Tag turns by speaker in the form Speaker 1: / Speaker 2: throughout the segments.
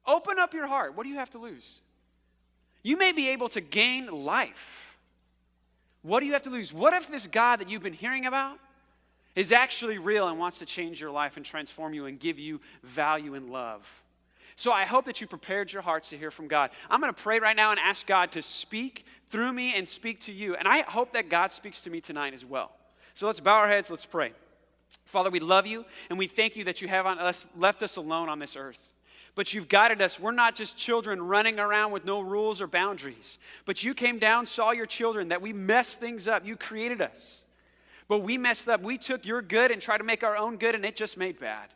Speaker 1: Open up your heart. What do you have to lose? You may be able to gain life. What do you have to lose? What if this God that you've been hearing about is actually real and wants to change your life and transform you and give you value and love? So I hope that you prepared your hearts to hear from God. I'm going to pray right now and ask God to speak through me and speak to you. And I hope that God speaks to me tonight as well. So let's bow our heads, let's pray. Father, we love you and we thank you that you haven't left us alone on this earth. But you've guided us. We're not just children running around with no rules or boundaries. But you came down, saw your children, that we messed things up. You created us. But we messed up. We took your good and tried to make our own good, and it just made bad.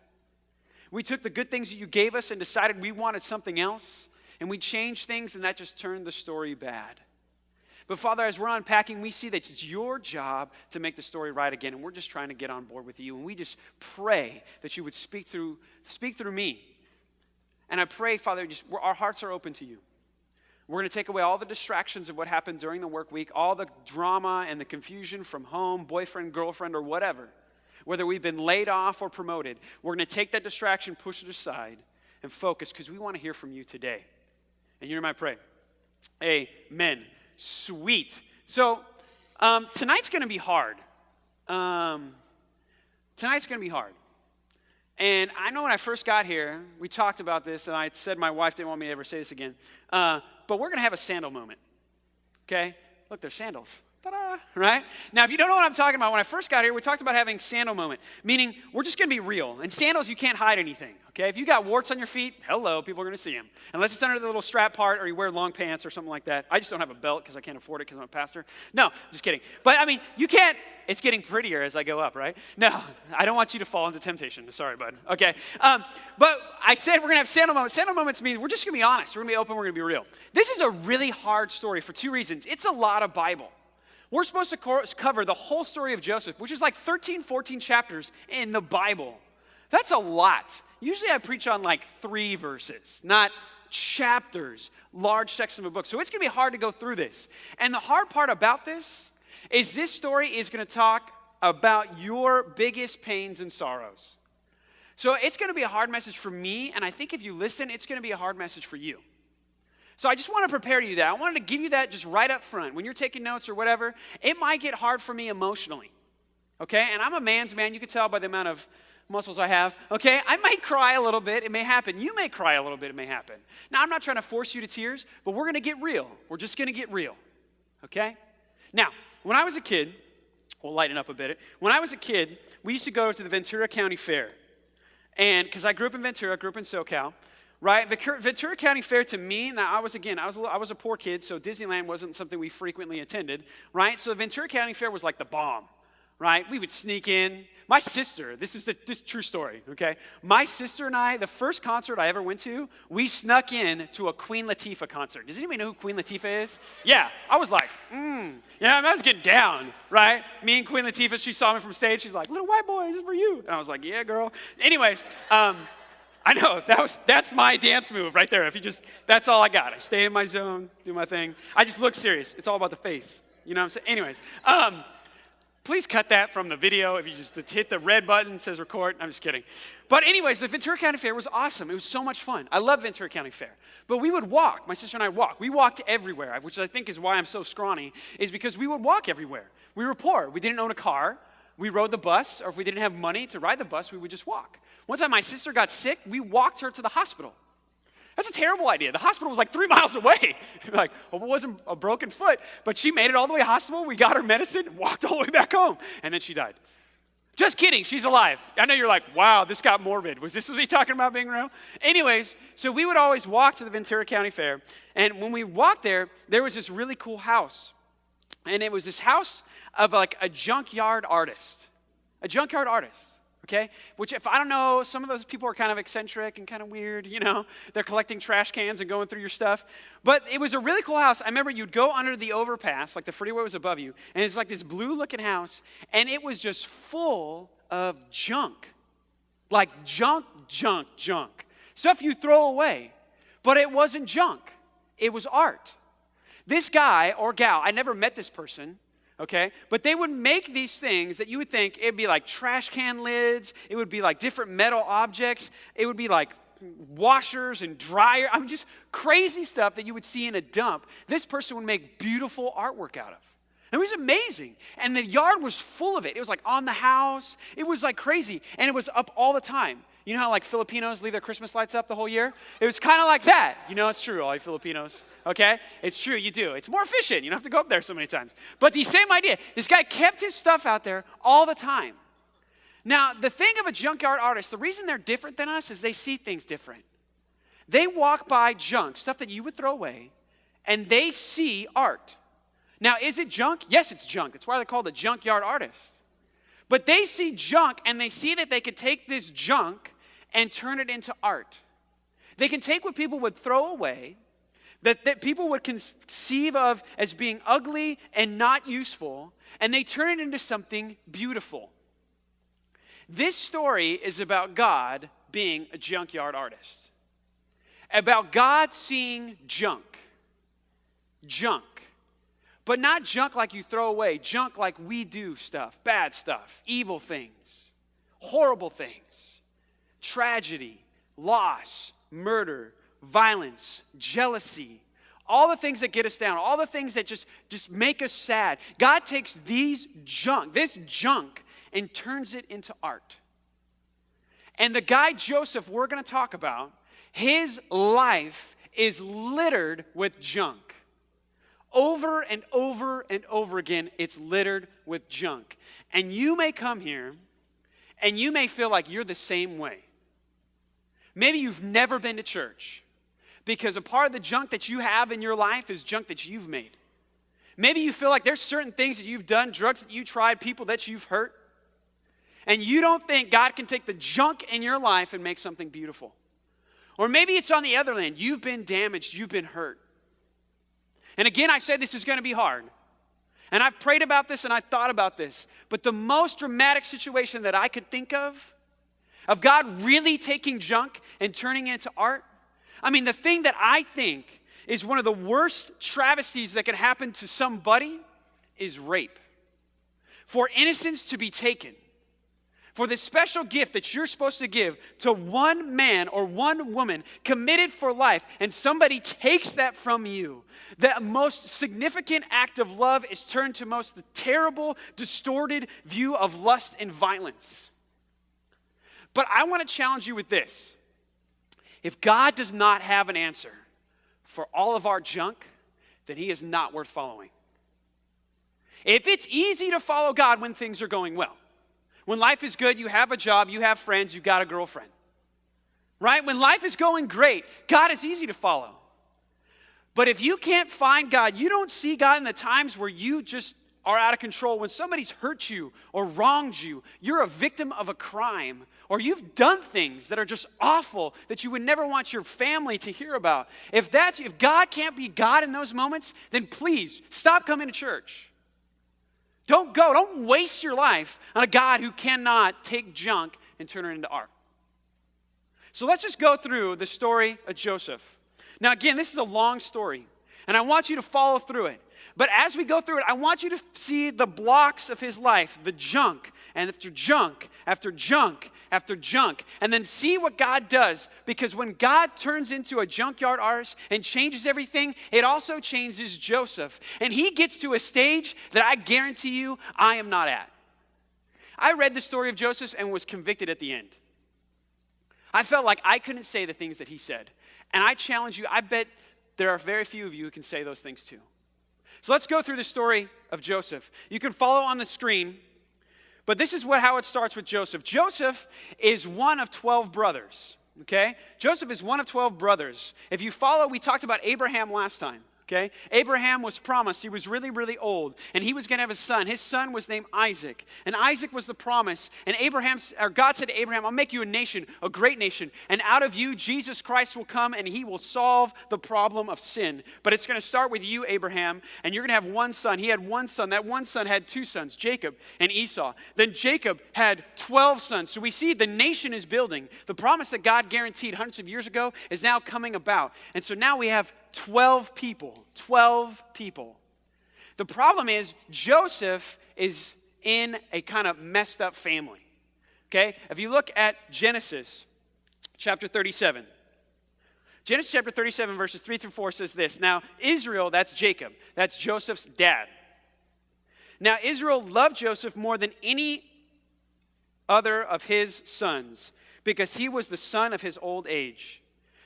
Speaker 1: We took the good things that you gave us and decided we wanted something else, and we changed things, and that just turned the story bad. But Father, as we're unpacking, we see that it's your job to make the story right again, and we're just trying to get on board with you. And we just pray that you would speak through me. And I pray, Father, our hearts are open to you. We're going to take away all the distractions of what happened during the work week, all the drama and the confusion from home, boyfriend, girlfriend, or whatever. Whether we've been laid off or promoted, we're going to take that distraction, push it aside, and focus because we want to hear from you today. And you hear my prayer. Amen. Sweet. So tonight's going to be hard. Tonight's going to be hard. And I know when I first got here, we talked about this, and I said my wife didn't want me to ever say this again. But we're going to have a sandal moment, okay? Look, there's sandals. Ta-da, right? Now, if you don't know what I'm talking about, when I first got here, we talked about having sandal moment, meaning we're just going to be real. In sandals, you can't hide anything, okay? If you got warts on your feet, hello, people are going to see them. Unless it's under the little strap part or you wear long pants or something like that. I just don't have a belt because I can't afford it because I'm a pastor. No, just kidding. But, I mean, you can't. It's getting prettier as I go up, right? No, I don't want you to fall into temptation. Sorry, bud. Okay. But I said we're going to have sandal moments. Sandal moments means we're just going to be honest. We're going to be open. We're going to be real. This is a really hard story for two reasons. It's a lot of Bible. We're supposed to cover the whole story of Joseph, which is like 13, 14 chapters in the Bible. That's a lot. Usually I preach on like 3 verses, not chapters, large sections of a book. So it's going to be hard to go through this. And the hard part about this story is going to talk about your biggest pains and sorrows. So it's going to be a hard message for me, and I think if you listen, it's going to be a hard message for you. So I just want to prepare you that. I wanted to give you that just right up front. When you're taking notes or whatever, it might get hard for me emotionally, okay? And I'm a man's man. You can tell by the amount of muscles I have, okay? I might cry a little bit. It may happen. You may cry a little bit. It may happen. Now, I'm not trying to force you to tears, but we're going to get real. We're just going to get real, okay? Now, when I was a kid, we'll lighten up a bit. When I was a kid, we used to go to the Ventura County Fair. And because I grew up in Ventura, grew up in SoCal, right? Ventura County Fair to me, now I was a poor kid, so Disneyland wasn't something we frequently attended, right? So the Ventura County Fair was like the bomb, right? We would sneak in. My sister, this is true story, okay? My sister and I, the first concert I ever went to, we snuck in to a Queen Latifah concert. Does anybody know who Queen Latifah is? Yeah, I was like, yeah, I was getting down, right? Me and Queen Latifah, she saw me from stage. She's like, little white boy, this is for you. And I was like, yeah, girl. Anyways, I know, that's my dance move right there. That's all I got. I stay in my zone, do my thing. I just look serious. It's all about the face. You know what I'm saying? Anyways, please cut that from the video. If you just hit the red button, it says record. I'm just kidding. But anyways, the Ventura County Fair was awesome. It was so much fun. I love Ventura County Fair. But we would walk. My sister and I walked. We walked everywhere, which I think is why I'm so scrawny, is because we would walk everywhere. We were poor. We didn't own a car. We rode the bus, or if we didn't have money to ride the bus, we would just walk. One time my sister got sick, we walked her to the hospital. That's a terrible idea. The hospital was like 3 miles away. Like, hope it wasn't a broken foot, but she made it all the way to the hospital. We got her medicine, walked all the way back home, and then she died. Just kidding, she's alive. I know you're like, wow, this got morbid. Was he talking about being real? Anyways, so we would always walk to the Ventura County Fair, and when we walked there was this really cool house. And it was this house of like a junkyard artist. A junkyard artist. Okay, which if I don't know, some of those people are kind of eccentric and kind of weird, you know. They're collecting trash cans and going through your stuff. But it was a really cool house. I remember you'd go under the overpass, like the freeway was above you, and it's like this blue-looking house, and it was just full of junk. Like junk. Stuff you throw away. But it wasn't junk. It was art. This guy or gal, I never met this person, okay? But they would make these things that you would think it'd be like trash can lids. It would be like different metal objects. It would be like washers and dryer. I mean, just crazy stuff that you would see in a dump. This person would make beautiful artwork out of. It was amazing. And the yard was full of it. It was like on the house. It was like crazy. And it was up all the time. You know how like Filipinos leave their Christmas lights up the whole year? It was kind of like that. You know, it's true, all you Filipinos. Okay? It's true, you do. It's more efficient. You don't have to go up there so many times. But the same idea. This guy kept his stuff out there all the time. Now, the thing of a junkyard artist, the reason they're different than us is they see things different. They walk by junk, stuff that you would throw away, and they see art. Now, is it junk? Yes, it's junk. That's why they're called a junkyard artist. But they see junk, and they see that they could take this junk and turn it into art. They can take what people would throw away, that people would conceive of as being ugly and not useful, and they turn it into something beautiful. This story is about God being a junkyard artist. About God seeing junk. Junk. But not junk like you throw away, junk like we do stuff, bad stuff, evil things, horrible things, tragedy, loss, murder, violence, jealousy, all the things that get us down, all the things that just make us sad. God takes this junk, and turns it into art. And the guy Joseph we're going to talk about, his life is littered with junk. Over and over and over again, it's littered with junk. And you may come here, and you may feel like you're the same way. Maybe you've never been to church, because a part of the junk that you have in your life is junk that you've made. Maybe you feel like there's certain things that you've done, drugs that you tried, people that you've hurt, and you don't think God can take the junk in your life and make something beautiful. Or maybe it's on the other end. You've been damaged, you've been hurt. And again, I said this is going to be hard. And I've prayed about this and I thought about this. But the most dramatic situation that I could think of God really taking junk and turning it into art, I mean, the thing that I think is one of the worst travesties that could happen to somebody is rape. For innocence to be taken. For the special gift that you're supposed to give to one man or one woman committed for life, and somebody takes that from you. The most significant act of love is turned to most terrible, distorted view of lust and violence. But I want to challenge you with this. If God does not have an answer for all of our junk, then he is not worth following. If it's easy to follow God when things are going well, when life is good, you have a job, you have friends, you got a girlfriend. Right? When life is going great, God is easy to follow. But if you can't find God, you don't see God in the times where you just are out of control. When somebody's hurt you or wronged you, you're a victim of a crime, or you've done things that are just awful that you would never want your family to hear about. If God can't be God in those moments, then please stop coming to church. Don't waste your life on a God who cannot take junk and turn it into art. So let's just go through the story of Joseph. Now again, this is a long story, and I want you to follow through it. But as we go through it, I want you to see the blocks of his life, the junk, and after junk, after junk, after junk, and then see what God does. Because when God turns into a junkyard artist and changes everything, it also changes Joseph. And he gets to a stage that I guarantee you I am not at. I read the story of Joseph and was convicted at the end. I felt like I couldn't say the things that he said. And I challenge you, I bet there are very few of you who can say those things too. So let's go through the story of Joseph. You can follow on the screen, but this is how it starts with Joseph. Joseph is one of 12 brothers, okay? Joseph is one of 12 brothers. If you follow, we talked about Abraham last time. Okay? Abraham was promised, he was really, really old, and he was going to have a son. His son was named Isaac, and Isaac was the promise. And God said to Abraham, I'll make you a nation, a great nation, and out of you, Jesus Christ will come, and he will solve the problem of sin. But it's going to start with you, Abraham, and you're going to have one son. He had one son. That one son had two sons, Jacob and Esau. Then Jacob had 12 sons. So we see the nation is building. The promise that God guaranteed hundreds of years ago is now coming about. And so now we have 12 people. 12 people. The problem is Joseph is in a kind of messed up family. Okay? If you look at Genesis chapter 37. Genesis chapter 37, verses 3 through 4 says this. Now, Israel, that's Jacob. That's Joseph's dad. Now, Israel loved Joseph more than any other of his sons because he was the son of his old age.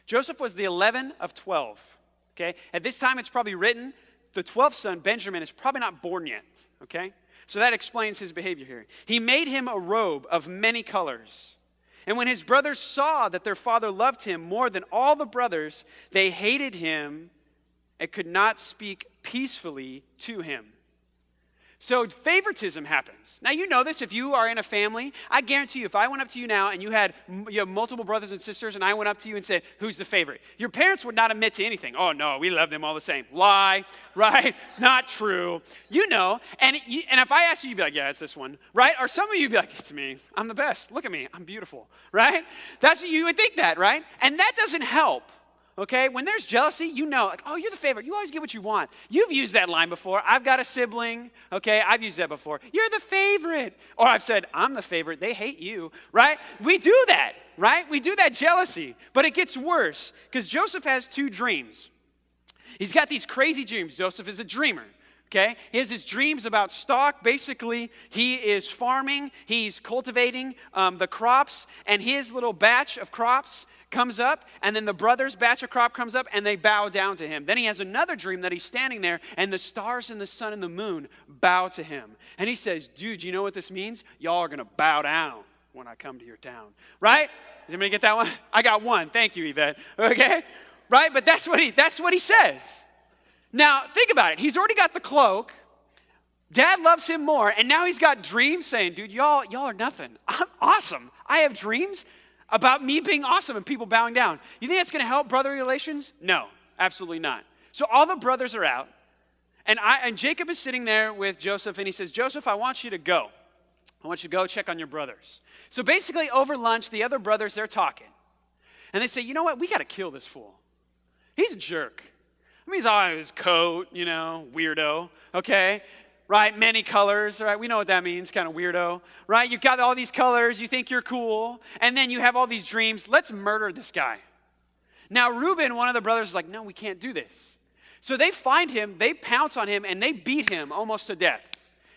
Speaker 1: Joseph was the 11th of 12. Okay? At this time, it's probably written, the 12th son, Benjamin, is probably not born yet. Okay? So that explains his behavior here. He made him a robe of many colors. And when his brothers saw that their father loved him more than all the brothers, they hated him and could not speak peacefully to him. So favoritism happens. Now you know this if you are in a family. I guarantee you if I went up to you now and you have multiple brothers and sisters and I went up to you and said, who's the favorite? Your parents would not admit to anything. Oh no, we love them all the same. Lie, right? Not true. You know, and if I asked you, you'd be like, yeah, it's this one, right? Or some of you would be like, it's me. I'm the best. Look at me. I'm beautiful, right? That's what you would think that, right? And that doesn't help. Okay, when there's jealousy, you know, like, oh, you're the favorite. You always get what you want. You've used that line before. I've got a sibling. Okay, I've used that before. You're the favorite. Or I've said, I'm the favorite. They hate you, right? We do that, right? We do that jealousy. But it gets worse because Joseph has two dreams. He's got these crazy dreams. Joseph is a dreamer. Okay, he has his dreams about stock. Basically, he is farming. He's cultivating the crops, and his little batch of crops comes up, and then the brother's batch of crop comes up, and they bow down to him. Then he has another dream that he's standing there, and the stars and the sun and the moon bow to him. And he says, dude, you know what this means? Y'all are going to bow down when I come to your town. Right? Does anybody get that one? I got one. Thank you, Yvette. Okay? Right? But that's what he says. Now, think about it. He's already got the cloak. Dad loves him more, and now he's got dreams saying, dude, y'all are nothing. I'm awesome. I have dreams about me being awesome and people bowing down. You think that's going to help brotherly relations? No, absolutely not. So all the brothers are out, and Jacob is sitting there with Joseph, and he says, Joseph, I want you to go. I want you to go check on your brothers. So basically, over lunch, the other brothers, they're talking. And they say, you know what? We got to kill this fool. He's a jerk. I mean, he's all in his coat, you know, weirdo, okay? Right, many colors, right? We know what that means, kind of weirdo, right? You've got all these colors, you think you're cool, and then you have all these dreams. Let's murder this guy. Now, Reuben, one of the brothers, is like, no, we can't do this. So they find him, they pounce on him, and they beat him almost to death.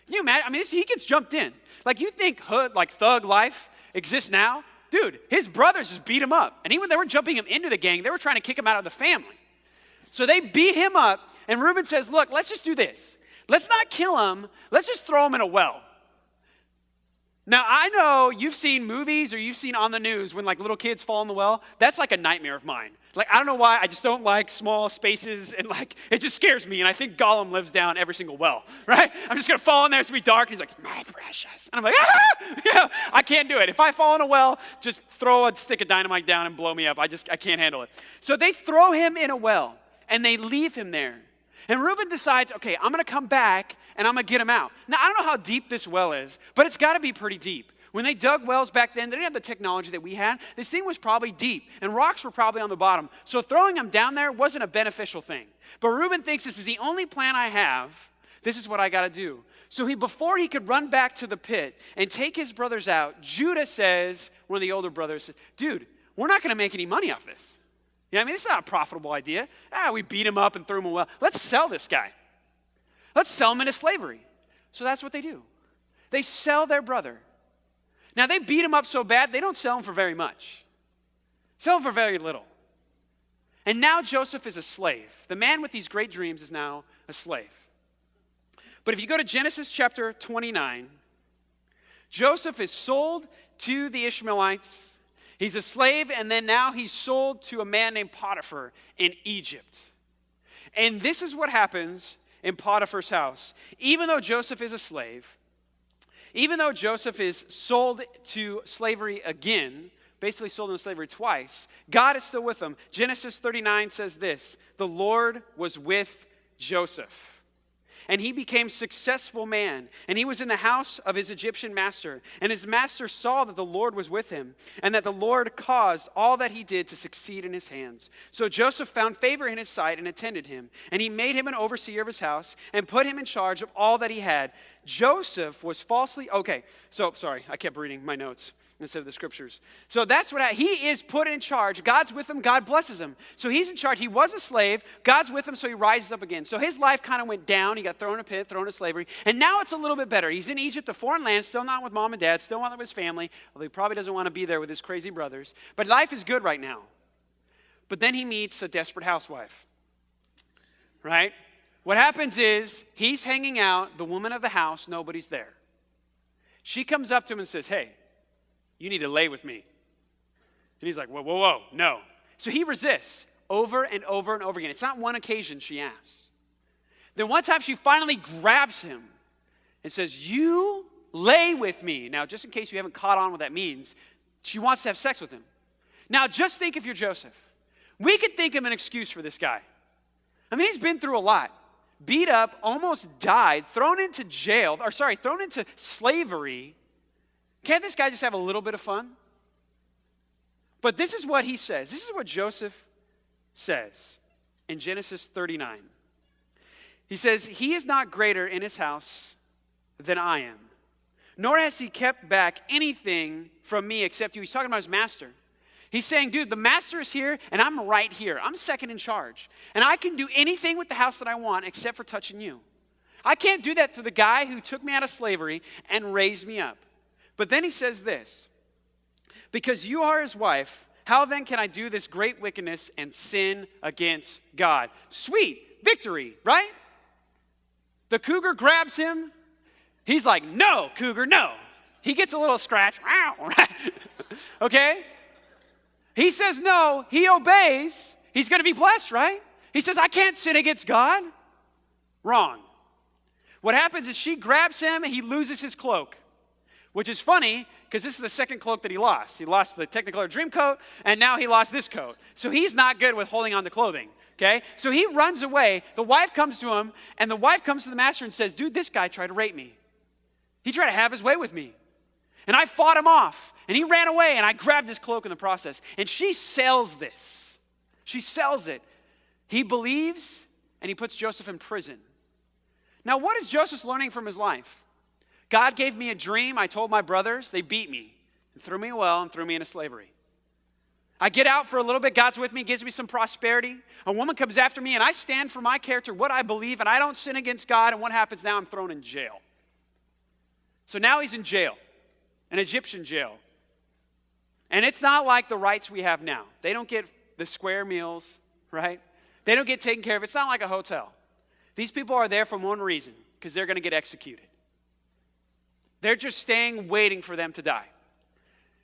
Speaker 1: Can you imagine? I mean, he gets jumped in. Like, you think hood, like thug life exists now? Dude, his brothers just beat him up. And even when they were jumping him into the gang, they were trying to kick him out of the family. So they beat him up, and Reuben says, look, let's just do this. Let's not kill him. Let's just throw him in a well. Now, I know you've seen movies or you've seen on the news when like little kids fall in the well. That's like a nightmare of mine. Like, I don't know why. I just don't like small spaces, and like it just scares me. And I think Gollum lives down every single well, right? I'm just going to fall in there. It's going to be dark. And he's like, my precious. And I'm like, ah! Yeah, I can't do it. If I fall in a well, just throw a stick of dynamite down and blow me up. I can't handle it. So they throw him in a well, and they leave him there. And Reuben decides, okay, I'm going to come back and I'm going to get him out. Now, I don't know how deep this well is, but it's got to be pretty deep. When they dug wells back then, they didn't have the technology that we had. This thing was probably deep, and rocks were probably on the bottom. So throwing him down there wasn't a beneficial thing. But Reuben thinks this is the only plan I have. This is what I got to do. So before he could run back to the pit and take his brothers out, Judah says, one of the older brothers says, dude, we're not going to make any money off this. Yeah, I mean, it's not a profitable idea. We beat him up and threw him away. Let's sell this guy. Let's sell him into slavery. So that's what they do. They sell their brother. Now, they beat him up so bad, they don't sell him for very much. Sell him for very little. And now Joseph is a slave. The man with these great dreams is now a slave. But if you go to Genesis chapter 29, Joseph is sold to the Ishmaelites. He's a slave, and then now he's sold to a man named Potiphar in Egypt. And this is what happens in Potiphar's house. Even though Joseph is a slave, even though Joseph is sold to slavery again, basically sold into slavery twice, God is still with him. Genesis 39 says this, the Lord was with Joseph. And he became a successful man. And he was in the house of his Egyptian master. And his master saw that the Lord was with him, and that the Lord caused all that he did to succeed in his hands. So Joseph found favor in his sight and attended him. And he made him an overseer of his house and put him in charge of all that he had. Joseph was falsely, okay, so sorry, I kept reading my notes instead of the scriptures. So that's what he is put in charge. God's with him, God blesses him. So he's in charge. He was a slave. God's with him, so he rises up again. So his life kind of went down. He got thrown in a pit, thrown into slavery. And now it's a little bit better. He's in Egypt, a foreign land, still not with mom and dad, still not with his family, although he probably doesn't want to be there with his crazy brothers. But life is good right now. But then he meets a desperate housewife, right? What happens is he's hanging out, the woman of the house, nobody's there. She comes up to him and says, hey, you need to lay with me. And he's like, whoa, no. So he resists over and over and over again. It's not one occasion she asks. Then one time she finally grabs him and says, you lay with me. Now, just in case you haven't caught on what that means, she wants to have sex with him. Now, just think if you're Joseph. We could think of an excuse for this guy. I mean, he's been through a lot. Beat up, almost died, thrown into slavery. Can't this guy just have a little bit of fun? But this is what he says. This is what Joseph says in Genesis 39. He says, he is not greater in his house than I am, nor has he kept back anything from me except you. He's talking about his master. He's saying, dude, the master is here, and I'm right here. I'm second in charge. And I can do anything with the house that I want except for touching you. I can't do that to the guy who took me out of slavery and raised me up. But then he says this, because you are his wife, how then can I do this great wickedness and sin against God? Sweet, victory, right? The cougar grabs him. He's like, no, cougar, no. He gets a little scratch. Okay? He says no, he obeys, he's going to be blessed, right? He says, I can't sin against God. Wrong. What happens is she grabs him and he loses his cloak, which is funny because this is the second cloak that he lost. He lost the Technicolor Dream coat and now he lost this coat. So he's not good with holding on to clothing, okay? So he runs away. The wife comes to him and the wife comes to the master and says, dude, this guy tried to rape me. He tried to have his way with me. And I fought him off, and he ran away, and I grabbed his cloak in the process. And she sells this. She sells it. He believes, and he puts Joseph in prison. Now, what is Joseph learning from his life? God gave me a dream. I told my brothers. They beat me and threw me in a well and threw me into slavery. I get out for a little bit. God's with me, gives me some prosperity. A woman comes after me, and I stand for my character, what I believe, and I don't sin against God. And what happens now? I'm thrown in jail. So now he's in jail. An Egyptian jail. And it's not like the rights we have now. They don't get the square meals, right? They don't get taken care of. It's not like a hotel. These people are there for one reason, because they're going to get executed. They're just staying, waiting for them to die.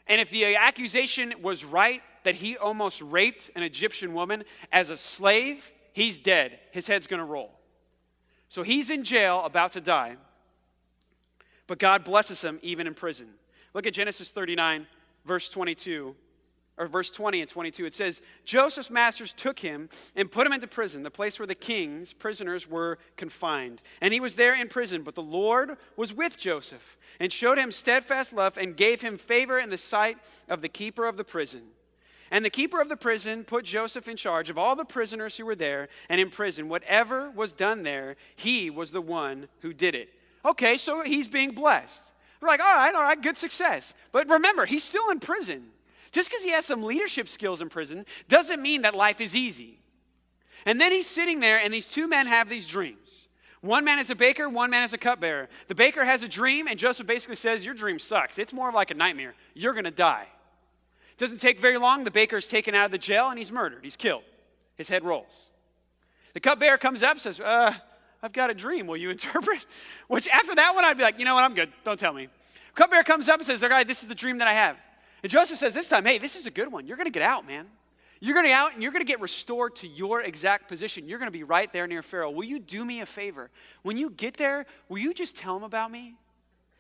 Speaker 1: And if the accusation was right, that he almost raped an Egyptian woman as a slave, he's dead. His head's going to roll. So he's in jail, about to die. But God blesses him even in prison. Look at Genesis 39, verse 22, or verse 20 and 22. It says, Joseph's masters took him and put him into prison, the place where the king's prisoners were confined. And he was there in prison, but the Lord was with Joseph and showed him steadfast love and gave him favor in the sight of the keeper of the prison. And the keeper of the prison put Joseph in charge of all the prisoners who were there and in prison. Whatever was done there, he was the one who did it. Okay, so he's being blessed. We're like, all right, good success. But remember, he's still in prison. Just because he has some leadership skills in prison doesn't mean that life is easy. And then he's sitting there, and these two men have these dreams. One man is a baker, one man is a cupbearer. The baker has a dream, and Joseph basically says, your dream sucks. It's more like a nightmare. You're going to die. It doesn't take very long. The baker is taken out of the jail, and he's murdered. He's killed. His head rolls. The cupbearer comes up and says, I've got a dream. Will you interpret? Which after that one, I'd be like, you know what? I'm good. Don't tell me. Cupbearer comes up and says, all right, this is the dream that I have. And Joseph says this time, hey, this is a good one. You're going to get out, man. You're going to get out and you're going to get restored to your exact position. You're going to be right there near Pharaoh. Will you do me a favor? When you get there, will you just tell him about me?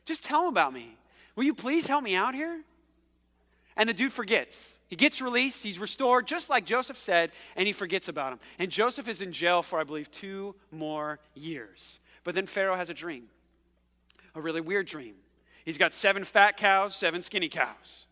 Speaker 1: Just tell him about me. Will you please help me out here? And the dude forgets. He gets released, he's restored, just like Joseph said, and he forgets about him. And Joseph is in jail for, I believe, 2 more years. But then Pharaoh has a dream, a really weird dream. He's got 7 fat cows, 7 skinny cows.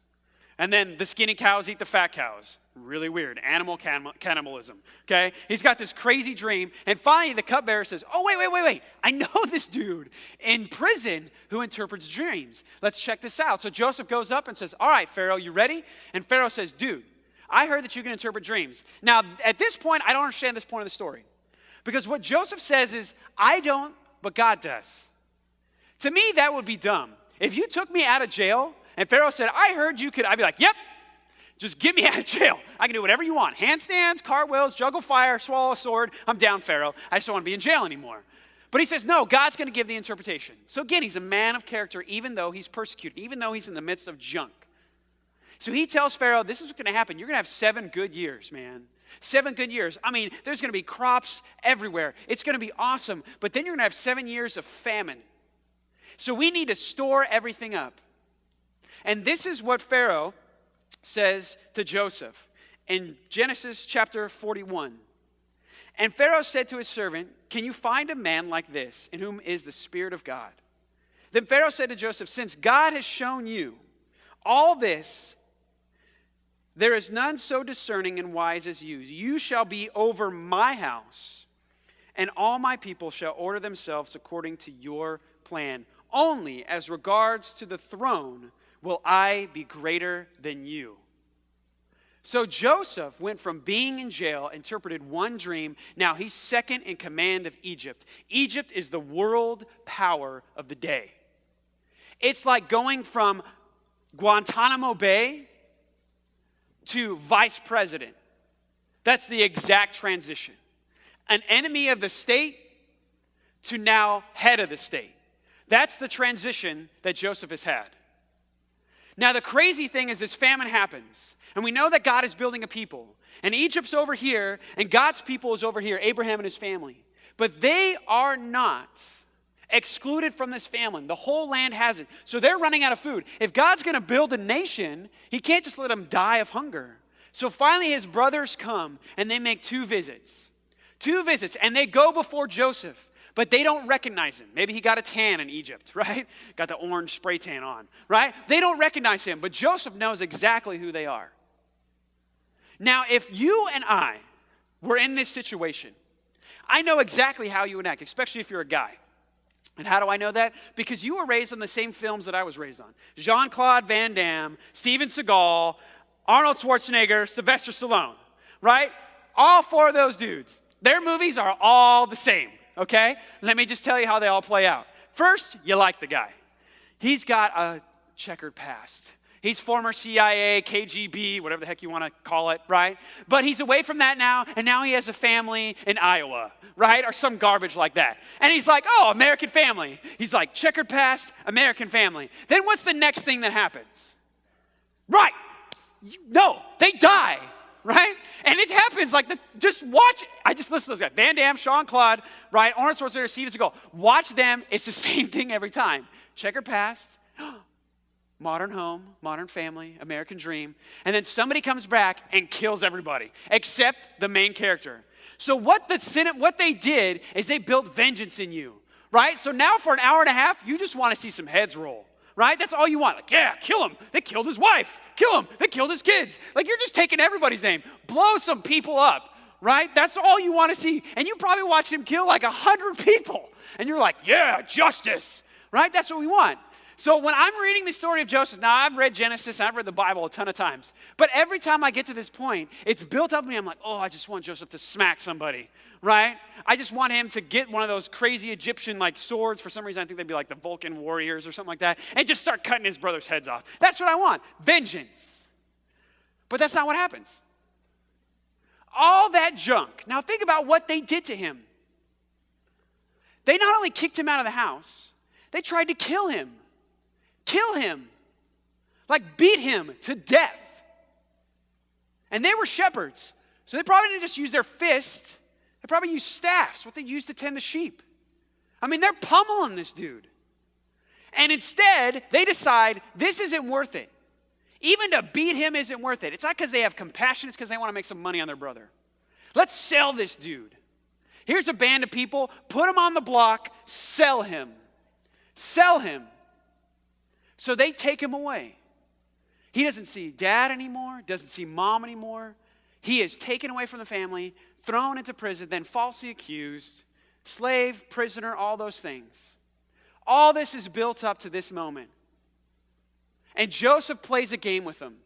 Speaker 1: And then the skinny cows eat the fat cows. Really weird. Animal cannibalism. Okay? He's got this crazy dream. And finally, the cupbearer says, oh, wait. I know this dude in prison who interprets dreams. Let's check this out. So Joseph goes up and says, all right, Pharaoh, you ready? And Pharaoh says, dude, I heard that you can interpret dreams. Now, at this point, I don't understand this point of the story. Because what Joseph says is, I don't, but God does. To me, that would be dumb. If you took me out of jail, and Pharaoh said, I heard you could, I'd be like, yep, just get me out of jail. I can do whatever you want. Handstands, cartwheels, juggle fire, swallow a sword. I'm down, Pharaoh. I just don't want to be in jail anymore. But he says, no, God's going to give the interpretation. So again, he's a man of character, even though he's persecuted, even though he's in the midst of junk. So he tells Pharaoh, this is what's going to happen. You're going to have 7 good years, man. 7 good years. I mean, there's going to be crops everywhere. It's going to be awesome. But then you're going to have 7 years of famine. So we need to store everything up. And this is what Pharaoh says to Joseph in Genesis chapter 41. And Pharaoh said to his servant, can you find a man like this in whom is the Spirit of God? Then Pharaoh said to Joseph, since God has shown you all this, there is none so discerning and wise as you. You shall be over my house, and all my people shall order themselves according to your plan. Only as regards to the throne will I be greater than you. So Joseph went from being in jail, interpreted one dream. Now he's second in command of Egypt. Egypt is the world power of the day. It's like going from Guantanamo Bay to vice president. That's the exact transition. An enemy of the state to now head of the state. That's the transition that Joseph has had. Now, the crazy thing is this famine happens, and we know that God is building a people, and Egypt's over here, and God's people is over here, Abraham and his family. But they are not excluded from this famine. The whole land has it. So they're running out of food. If God's going to build a nation, he can't just let them die of hunger. So finally his brothers come, and they make 2 visits. 2 visits, and they go before Joseph. But they don't recognize him. Maybe he got a tan in Egypt, right? Got the orange spray tan on, right? They don't recognize him, but Joseph knows exactly who they are. Now, if you and I were in this situation, I know exactly how you would act, especially if you're a guy. And how do I know that? Because you were raised on the same films that I was raised on. Jean-Claude Van Damme, Steven Seagal, Arnold Schwarzenegger, Sylvester Stallone, right? All 4 of those dudes. Their movies are all the same. Okay? Let me just tell you how they all play out. First, you like the guy. He's got a checkered past. He's former CIA, KGB, whatever the heck you want to call it, right? But he's away from that now, and now he has a family in Iowa, right? Or some garbage like that. And he's like, oh, American family. He's like, checkered past, American family. Then what's the next thing that happens? Right. No, they die. Right? And it happens like, just watch, I just listen to those guys. Van Damme, Jean-Claude, right? Arnold Schwarzenegger, Steven Seagal. Watch them. It's the same thing every time. Checkered past, modern home, modern family, American dream. And then somebody comes back and kills everybody, except the main character. So what they did is they built vengeance in you, right? So now for an hour and a half, you just want to see some heads roll. Right? That's all you want. Like, yeah, kill him. They killed his wife. Kill him. They killed his kids. Like, you're just taking everybody's name. Blow some people up. Right? That's all you want to see. And you probably watched him kill like 100 people. And you're like, yeah, justice. Right? That's what we want. So when I'm reading the story of Joseph, now I've read Genesis and I've read the Bible a ton of times. But every time I get to this point, it's built up in me. I'm like, oh, I just want Joseph to smack somebody. Right? I just want him to get one of those crazy Egyptian like swords. For some reason, I think they'd be like the Vulcan warriors or something like that. And just start cutting his brother's heads off. That's what I want. Vengeance. But that's not what happens. All that junk. Now think about what they did to him. They not only kicked him out of the house, they tried to kill him. Kill him. Like beat him to death. And they were shepherds. So they probably didn't just use their fists. They probably used staffs, what they used to tend the sheep. I mean, they're pummeling this dude. And instead, they decide this isn't worth it. Even to beat him isn't worth it. It's not because they have compassion. It's because they want to make some money on their brother. Let's sell this dude. Here's a band of people. Put him on the block. Sell him. Sell him. So they take him away. He doesn't see dad anymore, doesn't see mom anymore. He is taken away from the family, thrown into prison, then falsely accused, slave, prisoner, all those things. All this is built up to this moment. And Joseph plays a game with them.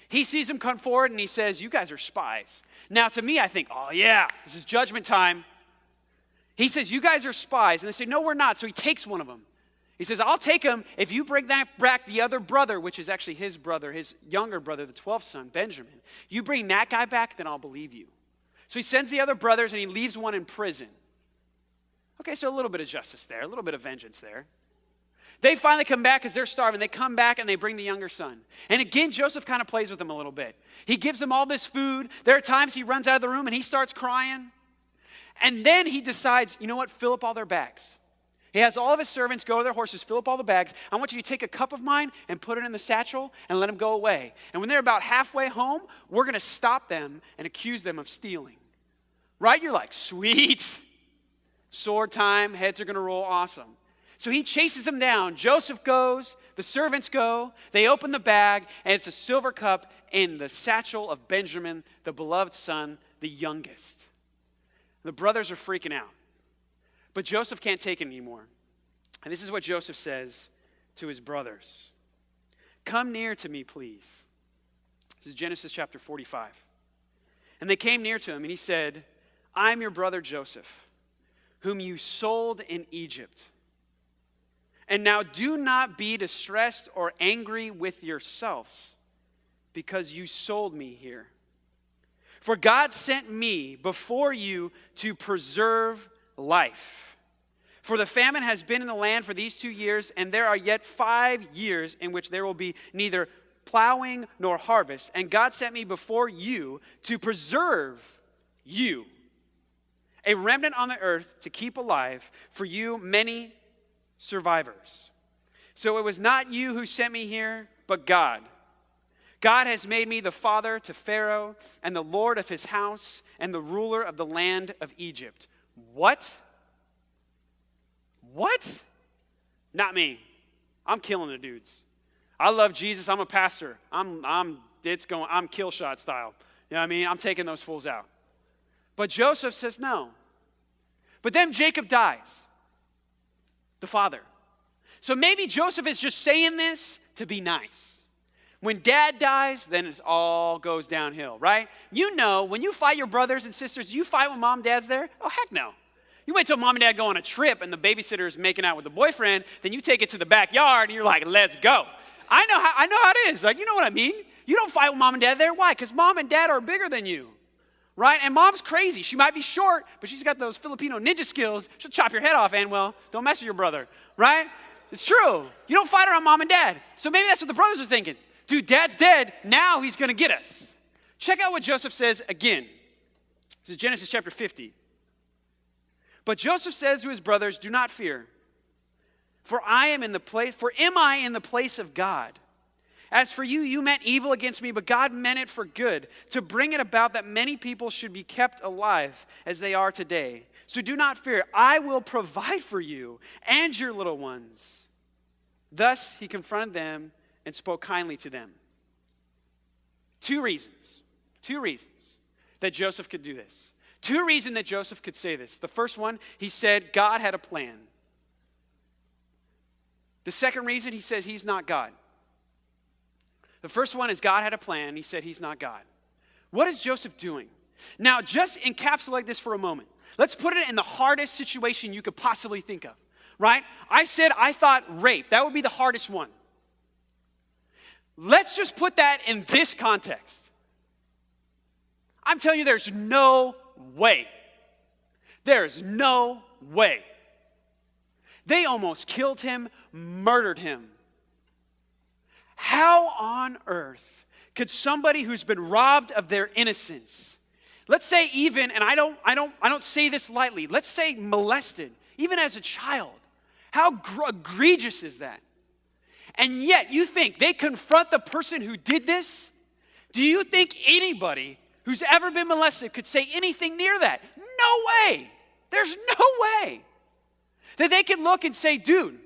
Speaker 1: He sees them come forward and he says, you guys are spies. Now to me, I think, oh yeah, this is judgment time. He says, you guys are spies. And they say, no, we're not. So he takes one of them. He says, I'll take him if you bring that back the other brother, which is actually his brother, his younger brother, the 12th son, Benjamin. You bring that guy back, then I'll believe you. So he sends the other brothers and he leaves one in prison. Okay, so a little bit of justice there, a little bit of vengeance there. They finally come back because they're starving. They come back and they bring the younger son. And again, Joseph kind of plays with them a little bit. He gives them all this food. There are times he runs out of the room and he starts crying. And then he decides, you know what, fill up all their bags. He has all of his servants go to their horses, fill up all the bags. I want you to take a cup of mine and put it in the satchel and let them go away. And when they're about halfway home, we're going to stop them and accuse them of stealing. Right? You're like, sweet. Sword time, heads are going to roll, awesome. So he chases them down. Joseph goes, the servants go, they open the bag, and it's a silver cup in the satchel of Benjamin, the beloved son, the youngest. The brothers are freaking out. But Joseph can't take it anymore. And this is what Joseph says to his brothers. Come near to me, please. This is Genesis chapter 45. And they came near to him, and he said, I'm your brother Joseph, whom you sold in Egypt. And now do not be distressed or angry with yourselves because you sold me here. For God sent me before you to preserve life. For the famine has been in the land for these 2 years, and there are yet 5 years in which there will be neither plowing nor harvest. And God sent me before you to preserve you, a remnant on the earth to keep alive for you many survivors. So it was not you who sent me here, but God. God has made me the father to Pharaoh and the lord of his house and the ruler of the land of Egypt. What? What? Not me. I'm killing the dudes. I love Jesus. I'm a pastor. I'm kill shot style. You know what I mean? I'm taking those fools out. But Joseph says no. But then Jacob dies. The father. So maybe Joseph is just saying this to be nice. When dad dies, then it all goes downhill, right? You know, when you fight your brothers and sisters, you fight when mom and dad's there? Oh, heck no. You wait till mom and dad go on a trip and the babysitter is making out with the boyfriend, then you take it to the backyard and you're like, let's go. I know how it is. Like, you know what I mean? You don't fight with mom and dad there. Why? Because mom and dad are bigger than you. Right? And mom's crazy. She might be short, but she's got those Filipino ninja skills. She'll chop your head off, Anuel. Don't mess with your brother. Right? It's true. You don't fight around mom and dad. So maybe that's what the brothers are thinking. Dude, dad's dead. Now he's going to get us. Check out what Joseph says again. This is Genesis chapter 50. But Joseph says to his brothers, do not fear. For am I in the place of God? As for you, you meant evil against me, but God meant it for good, to bring it about that many people should be kept alive as they are today. So do not fear. I will provide for you and your little ones. Thus he confronted them and spoke kindly to them. Two reasons that Joseph could do this. Two reasons that Joseph could say this. The first one, he said God had a plan. The second reason, he says he's not God. The first one is God had a plan. He said he's not God. What is Joseph doing? Now, just encapsulate this for a moment. Let's put it in the hardest situation you could possibly think of, right? I thought rape. That would be the hardest one. Let's just put that in this context. I'm telling you, there's no way. There's no way. They almost killed him, murdered him. How on earth could somebody who's been robbed of their innocence, let's say even, and I don't say this lightly, let's say molested, even as a child, how egregious is that? And yet you think they confront the person who did this? Do you think anybody who's ever been molested could say anything near that? No way. There's no way that they can look and say, dude,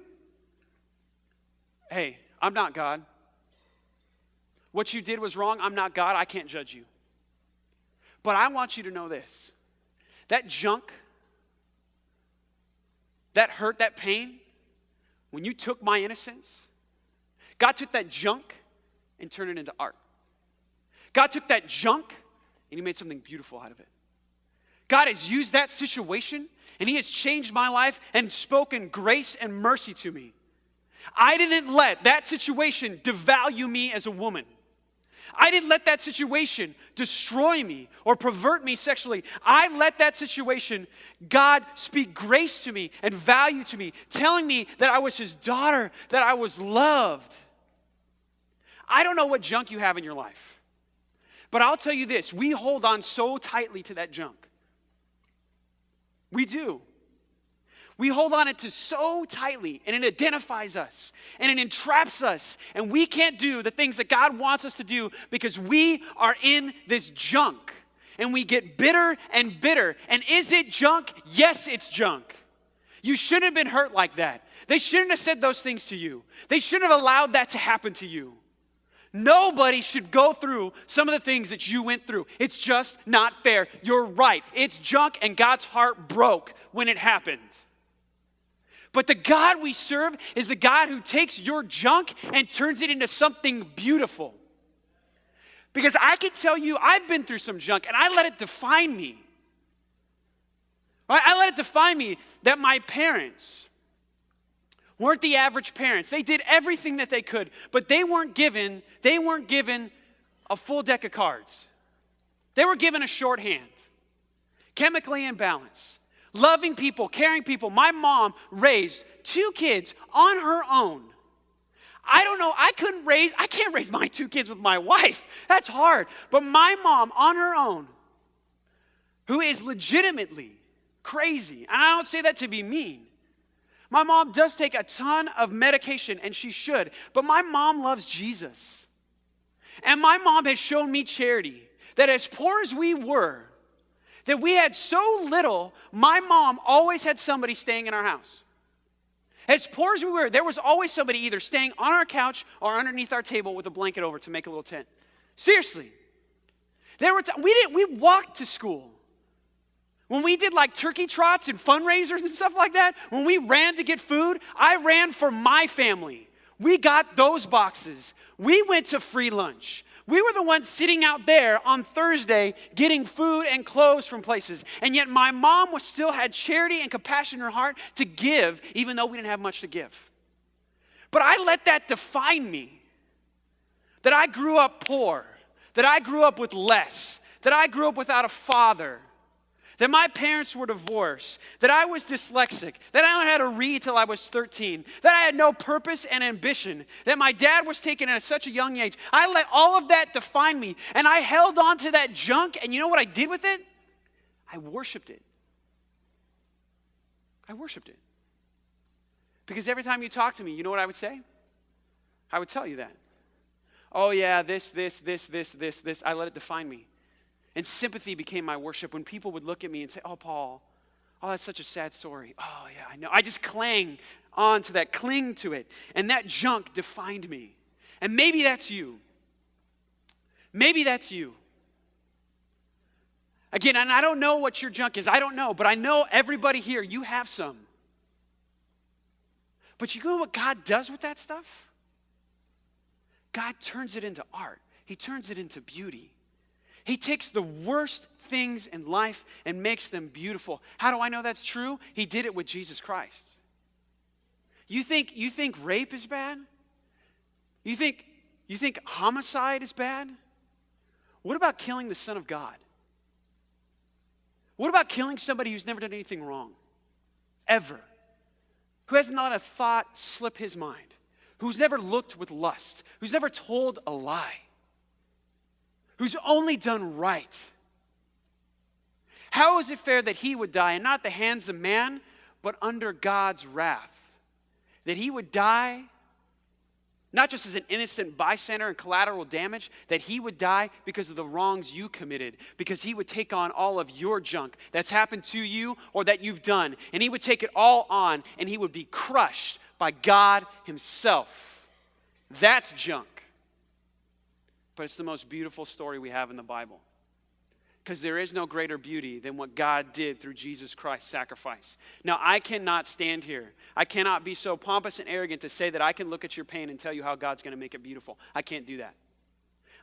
Speaker 1: hey, I'm not God. What you did was wrong. I'm not God. I can't judge you. But I want you to know this. That junk, that hurt, that pain, when you took my innocence, God took that junk and turned it into art. God took that junk and he made something beautiful out of it. God has used that situation and he has changed my life and spoken grace and mercy to me. I didn't let that situation devalue me as a woman. I didn't let that situation destroy me or pervert me sexually. I let that situation, God, speak grace to me and value to me, telling me that I was his daughter, that I was loved. I don't know what junk you have in your life, but I'll tell you this, we hold on so tightly to that junk. We do. We hold on it to so tightly, and it identifies us, and it entraps us, and we can't do the things that God wants us to do because we are in this junk, and we get bitter and bitter. And is it junk? Yes, it's junk. You shouldn't have been hurt like that. They shouldn't have said those things to you. They shouldn't have allowed that to happen to you. Nobody should go through some of the things that you went through. It's just not fair. You're right. It's junk, and God's heart broke when it happened. But the God we serve is the God who takes your junk and turns it into something beautiful. Because I can tell you, I've been through some junk, and I let it define me. Right? I let it define me that my parents weren't the average parents. They did everything that they could, but they weren't given a full deck of cards. They were given a shorthand, chemically imbalanced, loving people, caring people. My mom raised 2 kids on her own. I don't know, I can't raise my 2 kids with my wife. That's hard. But my mom on her own, who is legitimately crazy, and I don't say that to be mean. My mom does take a ton of medication, and she should, but my mom loves Jesus. And my mom has shown me charity, that as poor as we were, that we had so little, my mom always had somebody staying in our house. As poor as we were, there was always somebody either staying on our couch or underneath our table with a blanket over to make a little tent. Seriously. We walked to school. When we did like turkey trots and fundraisers and stuff like that, when we ran to get food, I ran for my family. We got those boxes. We went to free lunch. We were the ones sitting out there on Thursday getting food and clothes from places. And yet my mom still had charity and compassion in her heart to give, even though we didn't have much to give. But I let that define me. That I grew up poor. That I grew up with less. That I grew up without a father. That my parents were divorced, that I was dyslexic, that I don't know how to read till I was 13, that I had no purpose and ambition, that my dad was taken at such a young age. I let all of that define me, and I held on to that junk, and you know what I did with it? I worshiped it. I worshiped it. Because every time you talk to me, you know what I would say? I would tell you that. Oh yeah, this. I let it define me. And sympathy became my worship. When people would look at me and say, oh, Paul, oh, that's such a sad story. Oh, yeah, I know. I just cling on to that, cling to it. And that junk defined me. And maybe that's you. Maybe that's you. Again, and I don't know what your junk is. I don't know. But I know everybody here, you have some. But you know what God does with that stuff? God turns it into art. He turns it into beauty. He takes the worst things in life and makes them beautiful. How do I know that's true? He did it with Jesus Christ. You think rape is bad? You think homicide is bad? What about killing the Son of God? What about killing somebody who's never done anything wrong? Ever. Who hasn't let a thought slip his mind? Who's never looked with lust? Who's never told a lie? Who's only done right? How is it fair that he would die, and not at the hands of man, but under God's wrath? That he would die, not just as an innocent bystander and collateral damage, that he would die because of the wrongs you committed, because he would take on all of your junk that's happened to you or that you've done, and he would take it all on, and he would be crushed by God himself. That's junk. but it's the most beautiful story we have in the Bible. Because there is no greater beauty than what God did through Jesus Christ's sacrifice. Now, I cannot stand here. I cannot be so pompous and arrogant to say that I can look at your pain and tell you how God's going to make it beautiful. I can't do that.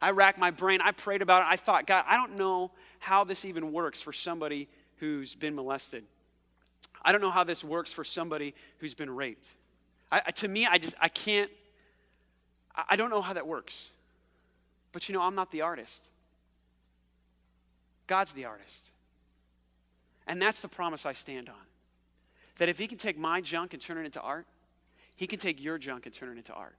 Speaker 1: I racked my brain. I prayed about it. I thought, God, I don't know how this even works for somebody who's been molested. I don't know how this works for somebody who's been raped. To me, I don't know how that works. But I'm not the artist. God's the artist. And that's the promise I stand on. That if he can take my junk and turn it into art, he can take your junk and turn it into art.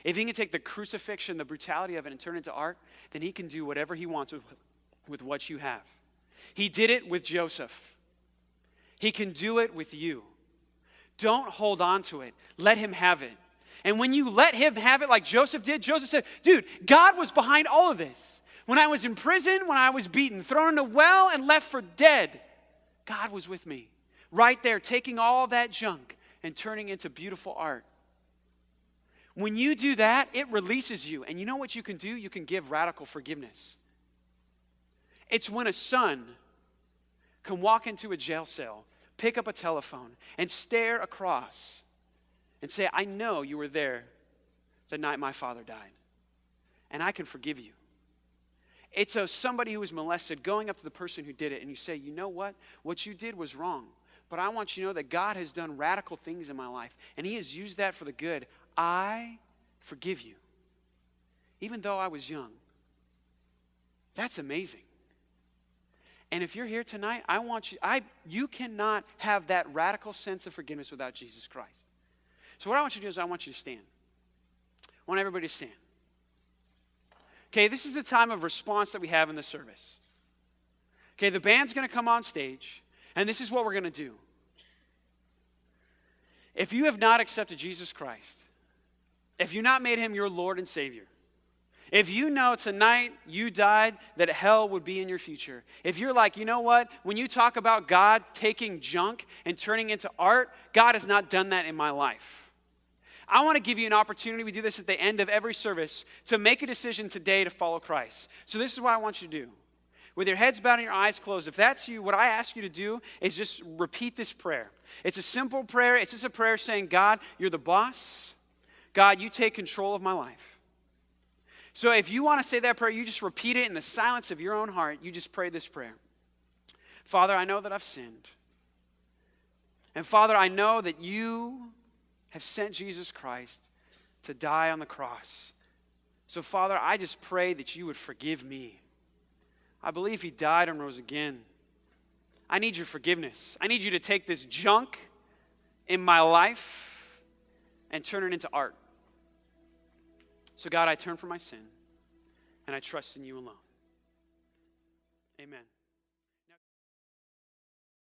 Speaker 1: If he can take the crucifixion, the brutality of it, and turn it into art, then he can do whatever he wants with what you have. He did it with Joseph. He can do it with you. Don't hold on to it. Let him have it. And when you let him have it like Joseph did, Joseph said, dude, God was behind all of this. When I was in prison, when I was beaten, thrown in a well and left for dead, God was with me. Right there, taking all that junk and turning into beautiful art. When you do that, it releases you. And you know what you can do? You can give radical forgiveness. It's when a son can walk into a jail cell, pick up a telephone, and stare across and say, I know you were there the night my father died, and I can forgive you. It's somebody who was molested going up to the person who did it, and you say, you know what? What you did was wrong, but I want you to know that God has done radical things in my life, and he has used that for the good. I forgive you, even though I was young. That's amazing. And if you're here tonight, you cannot have that radical sense of forgiveness without Jesus Christ. So what I want you to do is I want you to stand. I want everybody to stand. Okay, this is the time of response that we have in the service. Okay, the band's going to come on stage, and this is what we're going to do. If you have not accepted Jesus Christ, if you've not made him your Lord and Savior, if you know tonight you died that hell would be in your future, if you're like, you know what, when you talk about God taking junk and turning into art, God has not done that in my life. I want to give you an opportunity, we do this at the end of every service, to make a decision today to follow Christ. So this is what I want you to do. With your heads bowed and your eyes closed, if that's you, what I ask you to do is just repeat this prayer. It's a simple prayer. It's just a prayer saying, God, you're the boss. God, you take control of my life. So if you want to say that prayer, you just repeat it in the silence of your own heart. You just pray this prayer. Father, I know that I've sinned. And Father, I know that you have sent Jesus Christ to die on the cross. So Father, I just pray that you would forgive me. I believe he died and rose again. I need your forgiveness. I need you to take this junk in my life and turn it into art. So God, I turn from my sin and I trust in you alone. Amen.